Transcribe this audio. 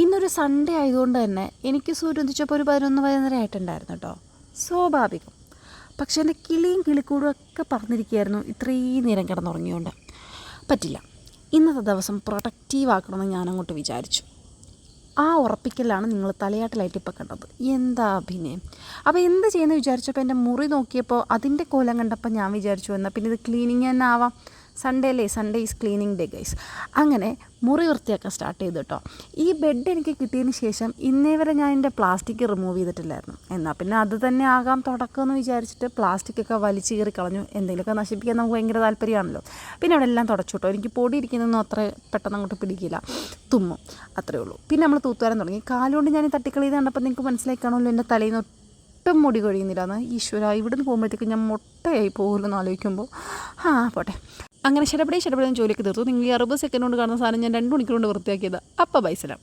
ഇന്നൊരു സൺഡേ ആയതുകൊണ്ട് തന്നെ എനിക്ക് സൂര്യൻ ഉദിച്ചപ്പോൾ ഒരു 11-11:30 ആയിട്ടുണ്ടായിരുന്നു കേട്ടോ. സ്വാഭാവികം. പക്ഷേ എൻ്റെ കിളിയും കിളിക്കൂടും ഒക്കെ പറഞ്ഞിരിക്കുകയായിരുന്നു ഇത്രയും നേരം കിടന്നുറങ്ങിയോണ്ട്. പറ്റില്ല, ഇന്നത്തെ ദിവസം പ്രൊഡക്റ്റീവ് ആക്കണമെന്ന് ഞാനങ്ങോട്ട് വിചാരിച്ചു. ആ ഉറപ്പിക്കലാണ് നിങ്ങൾ തലയാട്ടിലായിട്ട് ഇപ്പോൾ കണ്ടത്. എന്താ അഭിനയം! അപ്പോൾ എന്ത് ചെയ്യുന്നത് വിചാരിച്ചപ്പോൾ എൻ്റെ മുറി നോക്കിയപ്പോൾ അതിൻ്റെ കോലം കണ്ടപ്പോൾ ഞാൻ വിചാരിച്ചു എന്നാൽ പിന്നെ ഇത് ക്ലീനിങ് തന്നെ ആവാം. സൺഡേ അല്ലേ, Sunday is cleaning day guys. അങ്ങനെ മുറി വൃത്തിയാക്കാൻ സ്റ്റാർട്ട് ചെയ്തു കേട്ടോ. ഈ ബെഡ് എനിക്ക് കിട്ടിയതിന് ശേഷം ഇന്നേ വരെ ഞാൻ എൻ്റെ പ്ലാസ്റ്റിക് റിമൂവ് ചെയ്തിട്ടില്ലായിരുന്നു. എന്നാൽ പിന്നെ അത് തന്നെ ആകാം തുടക്കമെന്ന് വിചാരിച്ചിട്ട് പ്ലാസ്റ്റിക്കൊക്കെ വലിച്ചു കീറി കളഞ്ഞു. എന്തെങ്കിലുമൊക്കെ നശിപ്പിക്കാൻ നമുക്ക് ഭയങ്കര താല്പര്യമാണല്ലോ. പിന്നെ അവിടെ എല്ലാം തുടച്ചു കേട്ടോ. എനിക്ക് പൊടി ഇരിക്കുന്നതൊന്നും അത്ര പെട്ടെന്ന് അങ്ങോട്ട് പിടിക്കില്ല, തുമ്മും, അത്രയേ ഉള്ളൂ. പിന്നെ നമ്മൾ തൂത്തുവാരാൻ തുടങ്ങി. കാലുകൊണ്ട് ഞാൻ തട്ടിക്കളി കണ്ടപ്പോൾ നിങ്ങൾക്ക് മനസ്സിലായി കാണുമല്ലോ എൻ്റെ തലയിൽ നിന്ന് ഒട്ടും മുടി കൊഴിയുന്നില്ലാന്ന്. ഈശ്വര, ഇവിടുന്ന് പോകുമ്പോഴത്തേക്ക് ഞാൻ മുട്ടയായി പോകുമല്ലോ എന്ന് ആലോചിക്കുമ്പോൾ പോട്ടെ. അങ്ങനെ ശരപടേന്ന് ജോലിയൊക്കെ തീർത്തു. നിങ്ങൾ ഈ 60 സെക്കൻഡ് കൊണ്ട് കാണുന്ന സാധനം ഞാൻ 2 മണിക്കൂർ കൊണ്ട് വൃത്തിയാക്കിയത്. അപ്പോൾ ബൈ സലാം.